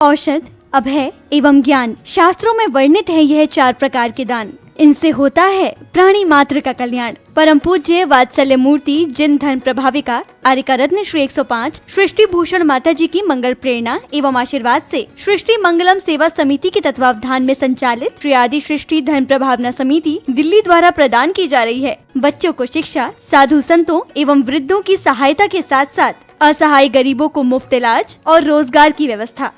औषध, अभय एवं ज्ञान। शास्त्रों में वर्णित है यह 4 प्रकार के दान। इनसे होता है प्राणी मात्र का कल्याण। परम पूज्य वात्सल्य मूर्ति जिन धर्म प्रभाविका आर्यका रत्न श्री 105 सृष्टि भूषण माता जी की मंगल प्रेरणा एवं आशीर्वाद से सृष्टि मंगलम सेवा समिति के तत्वावधान में संचालित श्री आदि सृष्टि धर्म प्रभावना समिति दिल्ली द्वारा प्रदान की जा रही है। बच्चों को शिक्षा, साधु संतों एवं वृद्धों की सहायता के साथ साथ असहाय गरीबों को मुफ्त इलाज और रोजगार की व्यवस्था।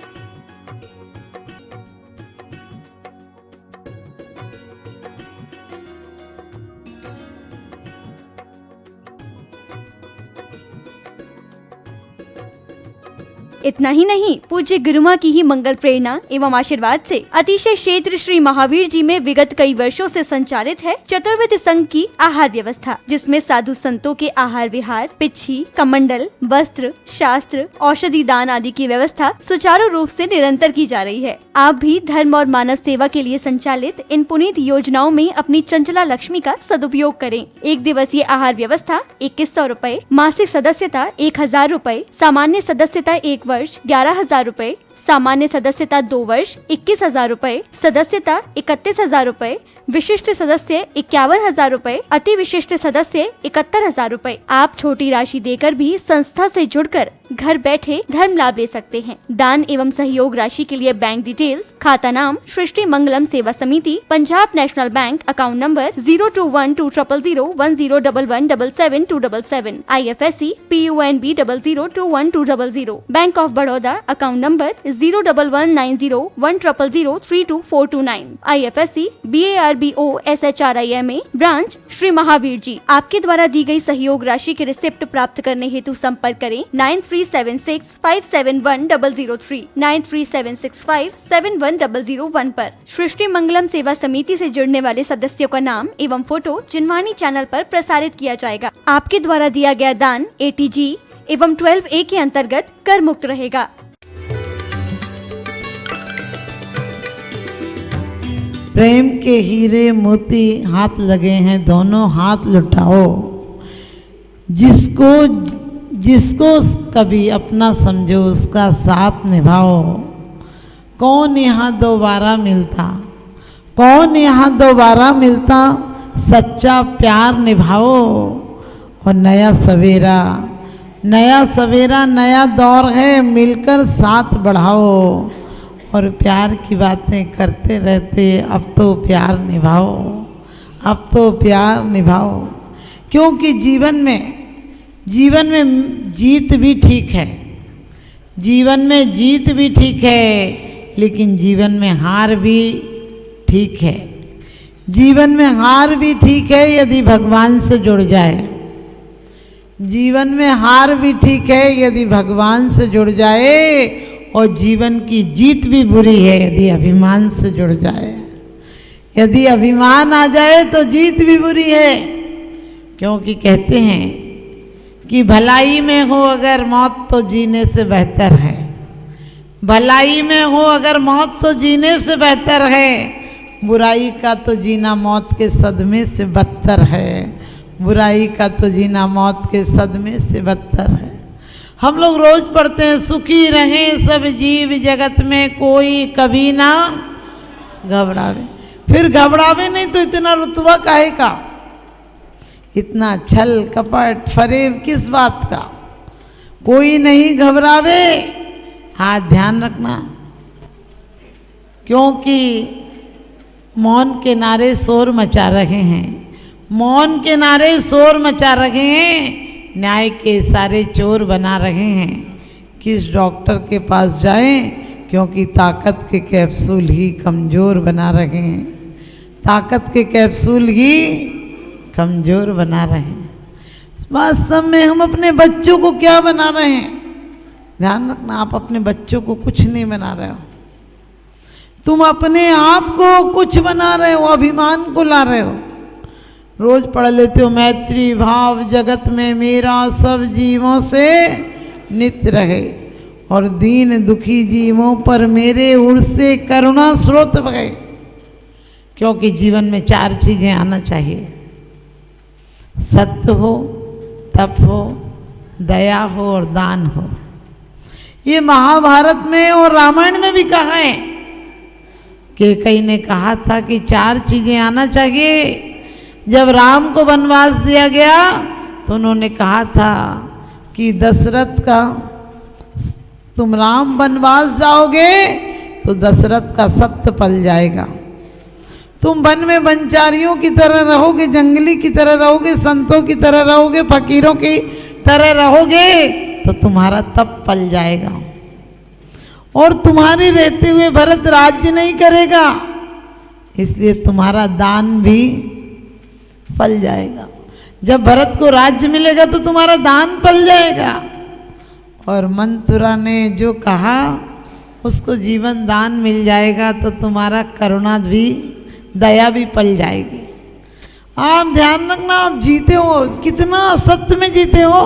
इतना ही नहीं, पूज्य गुरुमा की ही मंगल प्रेरणा एवं आशीर्वाद से अतिशय क्षेत्र श्री महावीर जी में विगत कई वर्षों से संचालित है चतुर्विध संघ की आहार व्यवस्था, जिसमें साधु संतों के आहार विहार, पिच्छी, कमंडल, वस्त्र, शास्त्र, औषधि दान आदि की व्यवस्था सुचारू रूप से निरंतर की जा रही है। आप भी धर्म और मानव सेवा के लिए संचालित इन पुनीत योजनाओं में अपनी चंचला लक्ष्मी का सदुपयोग करें। 1 दिवसीय आहार व्यवस्था 2100 रूपए, मासिक सदस्यता 1000 रूपए, सामान्य सदस्यता 1 वर्ष 11,000 रूपए, सामान्य सदस्यता 2 वर्ष 21,000 रूपए, सदस्यता 31,000 रूपए, विशिष्ट सदस्य 51,000 रूपए, अति विशिष्ट सदस्य 71,000 रूपए। आप छोटी राशि देकर भी संस्था से जुड़कर घर बैठे धर्म लाभ ले सकते हैं। दान एवं सहयोग राशि के लिए बैंक डिटेल्स, खाता नाम सृष्टि Mangalam Seva Samiti, Punjab national bank, account number 02120010117777, IFSC PUNB 0021200, bank of Baroda, account number 011901000324429, IFSC BARBO SHRIMA, branch Shri Mahavir ji. आपके द्वारा दी गई सहयोग राशि के रिसिप्ट प्राप्त करने हेतु संपर्क करें 9376571003, 9376571001 पर। सृष्टि मंगलम सेवा समिति से जुड़ने वाले सदस्यों का नाम एवं फोटो जिनवाणी चैनल पर प्रसारित किया जाएगा। आपके द्वारा दिया गया दान ATG एवं 12A के अंतर्गत कर मुक्त रहेगा। प्रेम के हीरे मोती हाथ लगे हैं, दोनों हाथ लुटाओ। जिसको कभी अपना समझो उसका साथ निभाओ। कौन यहाँ दोबारा मिलता, कौन यहाँ दोबारा मिलता, सच्चा प्यार निभाओ। और नया सवेरा नया दौर है, मिलकर साथ बढ़ाओ। और प्यार की बातें करते रहते, अब तो प्यार निभाओ, अब तो प्यार निभाओ। क्योंकि जीवन में जीत भी ठीक है, जीवन में जीत भी ठीक है, लेकिन जीवन में हार भी ठीक है। जीवन में हार भी ठीक है यदि भगवान से जुड़ जाए। जीवन में हार भी ठीक है यदि भगवान से जुड़ जाए। और जीवन की जीत भी बुरी है यदि अभिमान से जुड़ जाए। यदि अभिमान आ जाए तो जीत भी बुरी है। क्योंकि कहते हैं कि भलाई में हो अगर मौत तो जीने से बेहतर है। भलाई में हो अगर मौत तो जीने से बेहतर है। बुराई का तो जीना मौत के सदमे से बदतर है। बुराई का तो जीना मौत के सदमे से बदतर है। हम लोग रोज पढ़ते हैं, सुखी रहें सब जीव जगत में, कोई कभी ना घबरावे। फिर घबरावे नहीं तो इतना रुतबा काहे का, इतना छल कपट फरेब किस बात का। कोई नहीं घबरावे। हाँ, ध्यान रखना, क्योंकि मौन के नारे शोर मचा रहे हैं। मौन के नारे शोर मचा रहे हैं, न्याय के सारे चोर बना रहे हैं। किस डॉक्टर के पास जाएं, क्योंकि ताकत के कैप्सूल ही कमज़ोर बना रहे हैं। ताकत के कैप्सूल ही कमज़ोर बना रहे हैं। वास्तव में हम अपने बच्चों को क्या बना रहे हैं? ध्यान रखना, आप अपने बच्चों को कुछ नहीं बना रहे हो। तुम अपने आप को कुछ बना रहे हो, अभिमान को ला रहे हो। रोज पढ़ लेते हो, मैत्री भाव जगत में मेरा सब जीवों से नित्य रहे, और दीन दुखी जीवों पर मेरे उर से करुणा स्रोत बहे। क्योंकि जीवन में 4 चीजें आना चाहिए, सत्य हो, तप हो, दया हो और दान हो। ये महाभारत में और रामायण में भी कहा है कि कई ने कहा था कि 4 चीजें आना चाहिए। जब राम को वनवास दिया गया तो उन्होंने कहा था कि दशरथ का, तुम राम वनवास जाओगे तो दशरथ का सत्य पल जाएगा। तुम वन में वनचारियों की तरह रहोगे, जंगली की तरह रहोगे, संतों की तरह रहोगे, फकीरों की तरह रहोगे तो तुम्हारा तप पल जाएगा और तुम्हारे रहते हुए भरत राज्य नहीं करेगा, इसलिए तुम्हारा दान भी फल जाएगा। जब भरत को राज्य मिलेगा तो तुम्हारा दान फल जाएगा। और मंथुरा ने जो कहा उसको जीवन दान मिल जाएगा तो तुम्हारा करुणा भी, दया भी पल जाएगी। आप ध्यान रखना, आप जीते हो, कितना असत्य में जीते हो।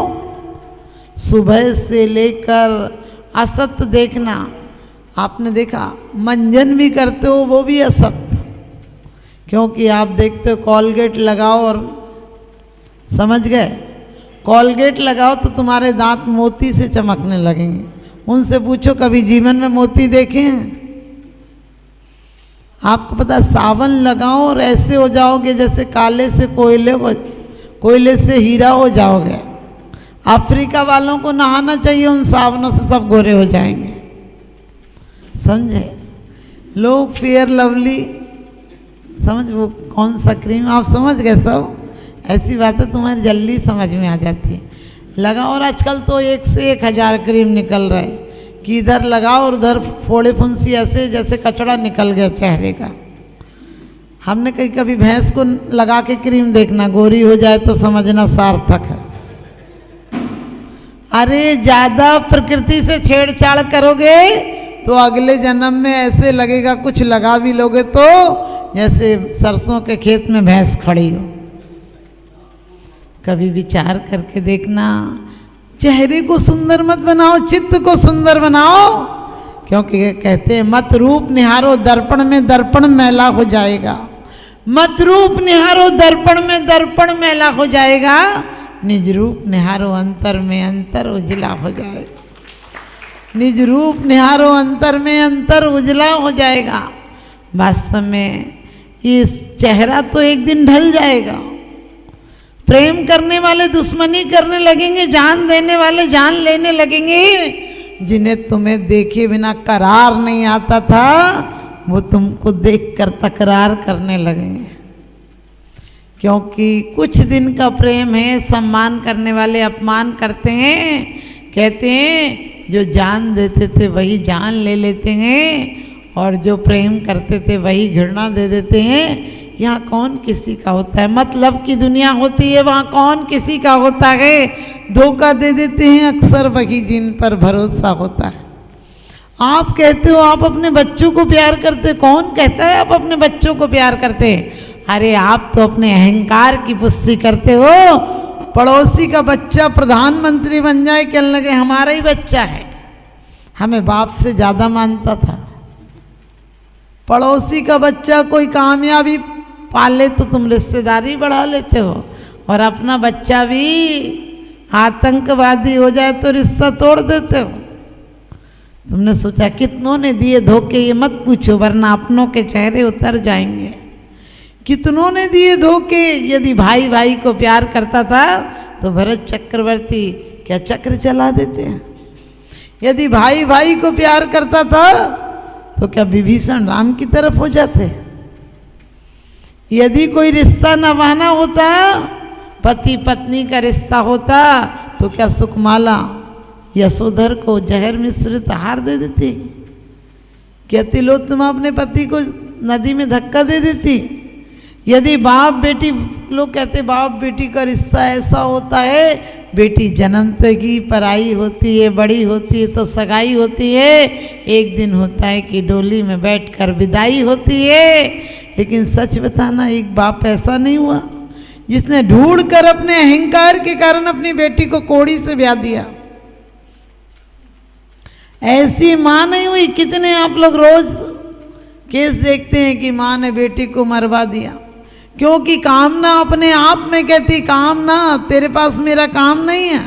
सुबह से लेकर असत्य देखना, आपने देखा मंजन भी करते हो वो भी असत्य, क्योंकि आप देखते हो कॉलगेट लगाओ और समझ गए, कॉलगेट लगाओ तो तुम्हारे दांत मोती से चमकने लगेंगे। उनसे पूछो कभी जीवन में मोती देखे हैं? आपको पता है सावन लगाओ और ऐसे हो जाओगे जैसे काले से कोयले से हीरा हो जाओगे। अफ्रीका वालों को नहाना चाहिए उन सावनों से, सब गोरे हो जाएंगे। समझे? लोग फेयर लवली, समझ वो कौन सा क्रीम, आप समझ गए सब। ऐसी बातें तुम्हारी जल्दी समझ में आ जाती है। लगा, और आजकल तो 1 से 1000 क्रीम निकल रहे कि इधर लगाओ और उधर फोड़े फुंसी, ऐसे जैसे कचड़ा निकल गया चेहरे का। हमने कभी भैंस को लगा के क्रीम देखना, गोरी हो जाए तो समझना सार्थक है। अरे ज़्यादा प्रकृति से छेड़छाड़ करोगे तो अगले जन्म में ऐसे लगेगा, कुछ लगा भी लोगे तो जैसे सरसों के खेत में भैंस खड़ी हो। कभी विचार करके देखना, चेहरे को सुंदर मत बनाओ, चित्त को सुंदर बनाओ, क्योंकि कहते हैं मत रूप निहारो दर्पण में, दर्पण मैला हो जाएगा। मत रूप निहारो दर्पण में, दर्पण मैला हो जाएगा। निज रूप निहारो अंतर में, अंतर उजला हो जाएगा। निज रूप निहारो अंतर में, अंतर उजला हो जाएगा। वास्तव में ये चेहरा तो एक दिन ढल जाएगा। प्रेम करने वाले दुश्मनी करने लगेंगे, जान देने वाले जान लेने लगेंगे। जिन्हें तुम्हें देखे बिना करार नहीं आता था वो तुमको देखकर तकरार करने लगेंगे, क्योंकि कुछ दिन का प्रेम है। सम्मान करने वाले अपमान करते हैं, कहते हैं जो जान देते थे वही जान ले लेते हैं और जो प्रेम करते थे वही घृणा दे देते हैं। यहाँ कौन किसी का होता है? मतलब की दुनिया होती है, वहाँ कौन किसी का होता है? धोखा दे देते हैं अक्सर वही जिन पर भरोसा होता है। आप कहते हो आप अपने बच्चों को प्यार करते, कौन कहता है आप अपने बच्चों को प्यार करते? अरे आप तो अपने अहंकार की पुष्टि करते हो। पड़ोसी का बच्चा प्रधानमंत्री बन जाए, कहने लगे हमारा ही बच्चा है, हमें बाप से ज़्यादा मानता था। पड़ोसी का बच्चा कोई कामयाबी पाले तो तुम रिश्तेदारी बढ़ा लेते हो, और अपना बच्चा भी आतंकवादी हो जाए तो रिश्ता तोड़ देते हो। तुमने सोचा कितनों ने दिए धोखे, ये मत पूछो वरना अपनों के चेहरे उतर जाएंगे। कितनों ने दिए धोखे। यदि भाई भाई को प्यार करता था तो भरत चक्रवर्ती क्या चक्र चला देते हैं? यदि भाई भाई को प्यार करता था तो क्या विभीषण राम की तरफ हो जाते? यदि कोई रिश्ता निभाना होता, पति पत्नी का रिश्ता होता, तो क्या सुकमाला यशोधर को जहर मिश्रित आहार दे देती? क्या तिलोत्तमा अपने पति को नदी में धक्का दे देती? यदि बाप बेटी, लोग कहते बाप बेटी का रिश्ता ऐसा होता है, बेटी जन्मते की पराई होती है, बड़ी होती है तो सगाई होती है, एक दिन होता है कि डोली में बैठकर विदाई होती है। लेकिन सच बताना, एक बाप ऐसा नहीं हुआ जिसने ढूंढ कर अपने अहंकार के कारण अपनी बेटी को कोड़ी से ब्याह दिया? ऐसी माँ नहीं हुई। कितने आप लोग रोज केस देखते हैं कि माँ ने बेटी को मरवा दिया, क्योंकि कामना अपने आप में कहती कामना तेरे पास मेरा काम नहीं है।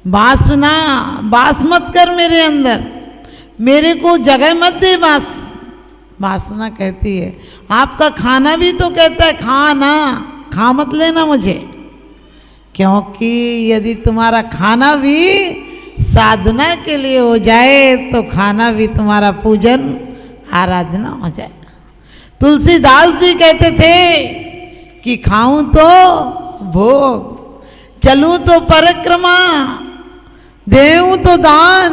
वासना वास मत कर मेरे अंदर, मेरे को जगह मत दे। वासना कहती है। आपका खाना भी तो कहता है खाना, खा मत लेना मुझे, क्योंकि यदि तुम्हारा खाना भी साधना के लिए हो जाए तो खाना भी तुम्हारा पूजन आराधना हो जाएगा। तुलसीदास जी कहते थे कि खाऊं तो भोग, चलूं तो परिक्रमा, देऊं तो दान,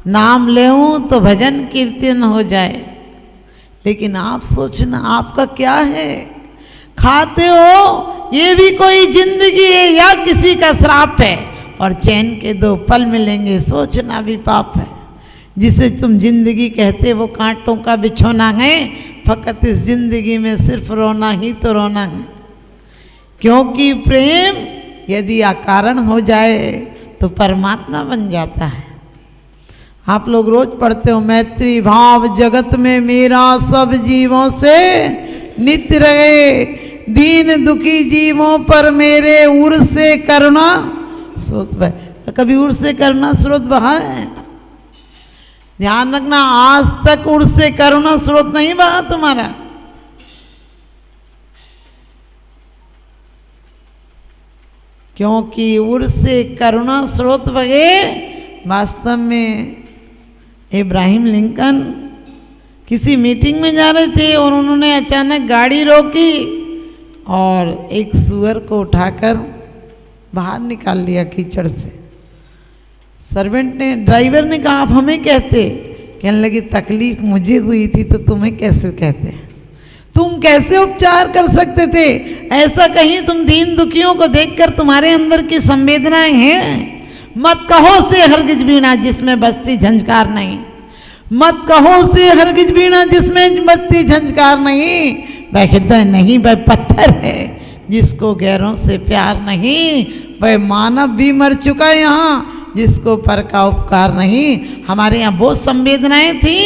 नाम लेऊं तो भजन कीर्तन हो जाए। लेकिन आप सोचना आपका क्या है? खाते हो ये भी कोई जिंदगी है या किसी का श्राप है? और चैन के 2 पल मिलेंगे सोचना भी पाप है। जिसे तुम जिंदगी कहते वो कांटों का बिछोना है, फकत इस जिंदगी में सिर्फ रोना ही तो रोना है। क्योंकि प्रेम यदि अकारण हो जाए तो परमात्मा बन जाता है। आप लोग रोज पढ़ते हो, मैत्री भाव जगत में मेरा सब जीवों से नित्य रहे, दीन दुखी जीवों पर मेरे उर से करुणा स्रोत बहे। कभी उर से करुणा स्रोत बहा है? ध्यान रखना, आज तक उर से करुणा स्रोत नहीं बहा तुम्हारा। क्योंकि उर से करुणा स्रोत बहे। वास्तव में इब्राहिम लिंकन किसी मीटिंग में जा रहे थे और उन्होंने अचानक गाड़ी रोकी और एक सुअर को उठाकर बाहर निकाल लिया कीचड़ से। सर्वेंट ने, ड्राइवर ने कहा आप हमें कहते? कहने लगी तकलीफ मुझे हुई थी तो तुम्हें कैसे कहते? तुम कैसे उपचार कर सकते थे? ऐसा कहीं तुम दीन दुखियों को देखकर तुम्हारे अंदर की संवेदनाएं हैं? मत कहो से हरगिज बीना जिसमें बजती झंझकार नहीं, मत कहो से हरगिज बीना जिसमें बजती झंझकार नहीं। वह हृदय नहीं वह पत्थर है जिसको गैरों से प्यार नहीं। वह मानव भी मर चुका है यहाँ जिसको पर का उपकार नहीं। हमारे यहाँ बहुत संवेदनाएं थी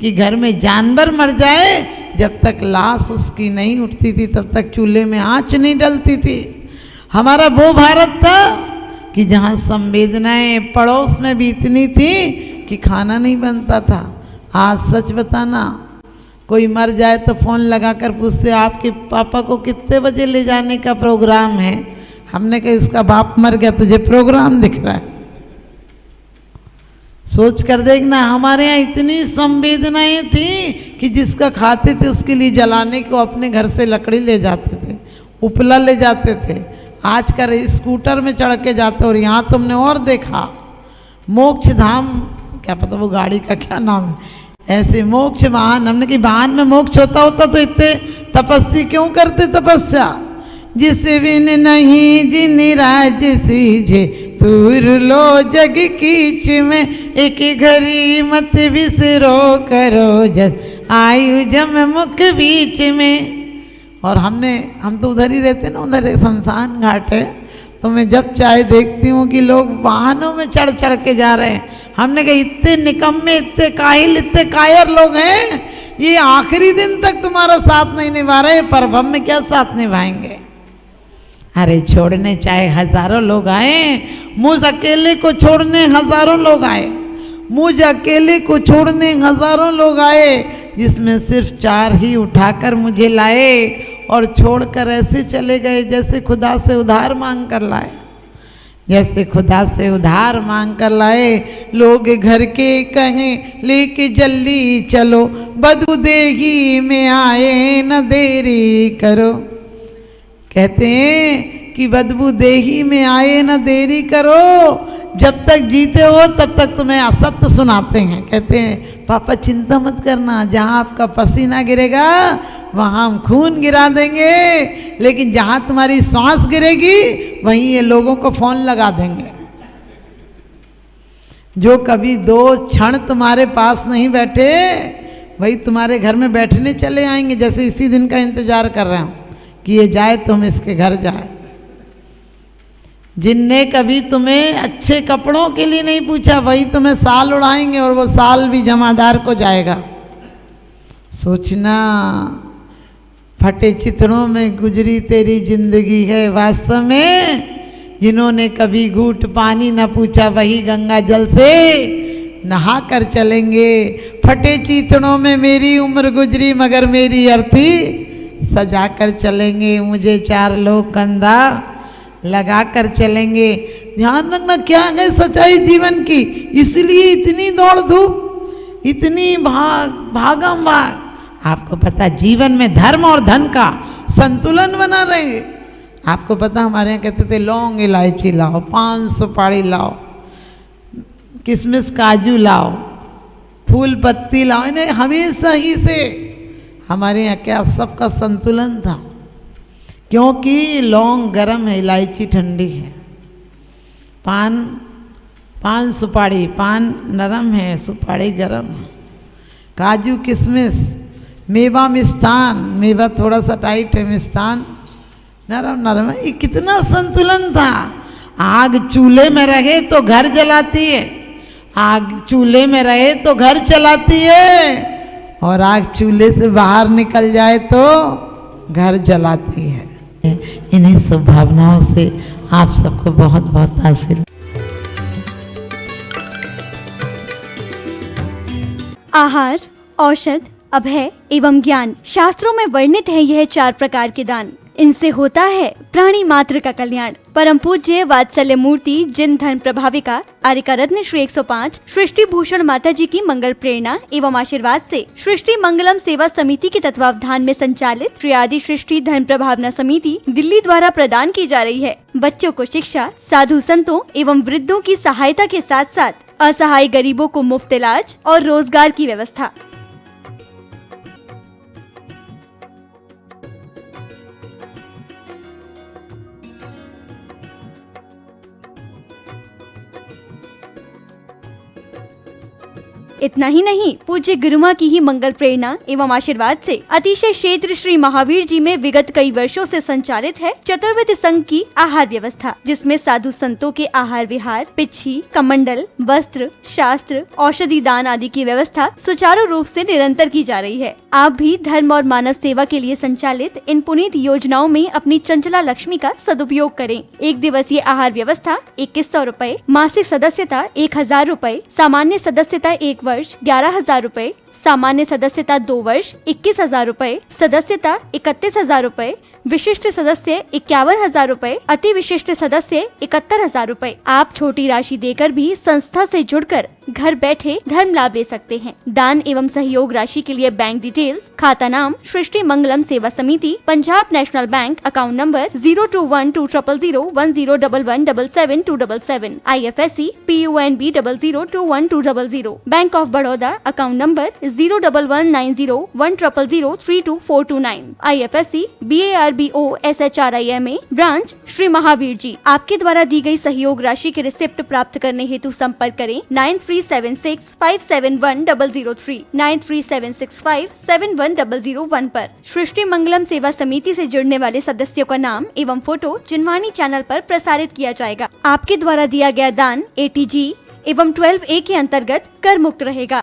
कि घर में जानवर मर जाए, जब तक लाश उसकी नहीं उठती थी तब तक चूल्हे में आंच नहीं डलती थी। हमारा वो भारत था कि जहाँ संवेदनाएं पड़ोस में भी इतनी थी कि खाना नहीं बनता था। आज सच बताना, कोई मर जाए तो फ़ोन लगाकर पूछते आपके पापा को कितने बजे ले जाने का प्रोग्राम है? हमने कहा उसका बाप मर गया, तुझे प्रोग्राम दिख रहा है। सोच कर देखना, हमारे यहाँ इतनी संवेदनाएं थी कि जिसका खाते थे उसके लिए जलाने को अपने घर से लकड़ी ले जाते थे, उपला ले जाते थे। आज का स्कूटर में चढ़ के जाते। और यहाँ तुमने और देखा मोक्ष धाम, क्या पता वो गाड़ी का क्या नाम है, ऐसे मोक्ष वाहन। हमने कि वाहन में मोक्ष होता तो इतने तपस्या क्यों करते? तपस्या जिस बिन नहीं जिन राज सीझे दूर लो जग कीच में, एक घड़ी मत बिसरो करो जस आयु जम मुख बीच में। और हम तो उधर ही रहते ना, उधर शमशान घाट है, तो मैं जब चाहे देखती हूँ कि लोग वाहनों में चढ़ चढ़ के जा रहे हैं। हमने कहा इतने निकम्मे, इतने काहिल, इतने कायर लोग हैं, ये आखिरी दिन तक तुम्हारा साथ नहीं निभा रहे, परभव में क्या साथ निभाएंगे? अरे छोड़ने चाहे हजारों लोग आए, मुझ अकेले को छोड़ने हजारों लोग आए, मुझ अकेले को छोड़ने हजारों लोग आए, जिसमें सिर्फ 4 ही उठाकर मुझे लाए और छोड़कर ऐसे चले गए जैसे खुदा से उधार मांग कर लाए, जैसे खुदा से उधार मांग कर लाए। लोग घर के कहें लेके जल्दी चलो, बदबू देगी में आए न देरी करो। कहते हैं कि बदबू देही में आए न देरी करो। जब तक जीते हो तब तक तुम्हें असत्य सुनाते हैं। कहते हैं पापा चिंता मत करना, जहाँ आपका पसीना गिरेगा वहाँ हम खून गिरा देंगे, लेकिन जहाँ तुम्हारी सांस गिरेगी वहीं ये लोगों को फोन लगा देंगे। जो कभी 2 क्षण तुम्हारे पास नहीं बैठे वही तुम्हारे घर में बैठने चले आएंगे। जैसे इसी दिन का इंतजार कर रहे हूँ कि ये जाए तो हम इसके घर जाए। जिनने कभी तुम्हें अच्छे कपड़ों के लिए नहीं पूछा वही तुम्हें साल उड़ाएंगे, और वो साल भी जमादार को जाएगा। सोचना, फटे चित्रों में गुजरी तेरी जिंदगी है, वास्तव में जिन्होंने कभी घूंट पानी न पूछा वही गंगा जल से नहा कर चलेंगे। फटे चीथड़ों में मेरी उम्र गुजरी मगर मेरी अर्थी सजा कर चलेंगे। मुझे चार लोग कंधा लगा कर चलेंगे। ध्यान रखना क्या है सच्चाई जीवन की, इसलिए इतनी दौड़ धूप, इतनी भागम भाग। आपको पता जीवन में धर्म और धन का संतुलन बना रहे। आपको पता हमारे यहाँ कहते थे लौंग इलायची लाओ, पान सुपारी लाओ, किशमिश काजू लाओ, फूल पत्ती लाओ, इन्हें हमेशा ही से हमारे यहाँ क्या सबका संतुलन था, क्योंकि लौंग गर्म है, इलायची ठंडी है। पान सुपारी, पान नरम है, सुपारी गर्म है। काजू किशमिश, मेवा मिष्ठान, मेवा थोड़ा सा टाइट है, मिष्ठान नरम नरम है। ये कितना संतुलन था। आग चूल्हे में रहे तो घर जलाती है, आग चूल्हे में रहे तो घर चलाती है, और आग चूल्हे से बाहर निकल जाए तो घर जलाती है। इन्हीं शुभ भावनाओं से आप सबको बहुत बहुत आशीर्वाद। आहार, औषध, अभय एवं ज्ञान, शास्त्रों में वर्णित है यह 4 प्रकार के दान। इनसे होता है प्राणी मात्र का कल्याण। परम पूज्य वात्सल्य मूर्ति जिन धर्म प्रभाविका आर्यका रत्न श्री 105 सृष्टि भूषण माता जी की मंगल प्रेरणा एवं आशीर्वाद से सृष्टि मंगलम सेवा समिति के तत्वावधान में संचालित श्री आदि सृष्टि धर्म प्रभावना समिति दिल्ली द्वारा प्रदान की जा रही है। बच्चों को शिक्षा, साधु संतों एवं वृद्धों की सहायता के साथ साथ असहाय गरीबों को मुफ्त इलाज और रोजगार की व्यवस्था। इतना ही नहीं, पूज्य गुरुमा की ही मंगल प्रेरणा एवं आशीर्वाद से अतिशय क्षेत्र श्री महावीर जी में विगत कई वर्षों से संचालित है चतुर्विध संघ की आहार व्यवस्था, जिसमें साधु संतों के आहार विहार, पिच्छी, कमंडल, वस्त्र, शास्त्र, औषधि दान आदि की व्यवस्था सुचारू रूप से निरंतर की जा रही है। आप भी धर्म और मानव सेवा के लिए संचालित इन पुनीत योजनाओं में अपनी चंचला लक्ष्मी का सदुपयोग करें। 1 दिवसीय आहार व्यवस्था 2100 रूपए, मासिक सदस्यता 1000 रूपए, सामान्य सदस्यता 1 वर्ष 11,000 रूपए, सामान्य सदस्यता 2 वर्ष 21,000 रूपए, सदस्यता 31,000 रूपए, विशिष्ट सदस्य 51,000 रूपए, अति विशिष्ट सदस्य 71,000 रूपए। आप छोटी राशि देकर भी संस्था से जुड़कर घर बैठे धर्म लाभ ले सकते हैं। दान एवं सहयोग राशि के लिए बैंक डिटेल्स, खाता नाम सृष्टि Mangalam Seva Samiti, Punjab national bank, account number 02120010117777, IFSC PUNB 0021200, bank of Baroda, account number 011901000324429, IFSC BARBO SHRIMA, branch Shri Mahavir ji. आपके द्वारा दी गई सहयोग राशि के रिसिप्ट प्राप्त करने हेतु संपर्क करें 9376571003, 9376571001 पर। सृष्टि मंगलम सेवा समिति से जुड़ने वाले सदस्यों का नाम एवं फोटो जिनवाणी चैनल पर प्रसारित किया जाएगा। आपके द्वारा दिया गया दान ATG एवं 12A के अंतर्गत कर मुक्त रहेगा।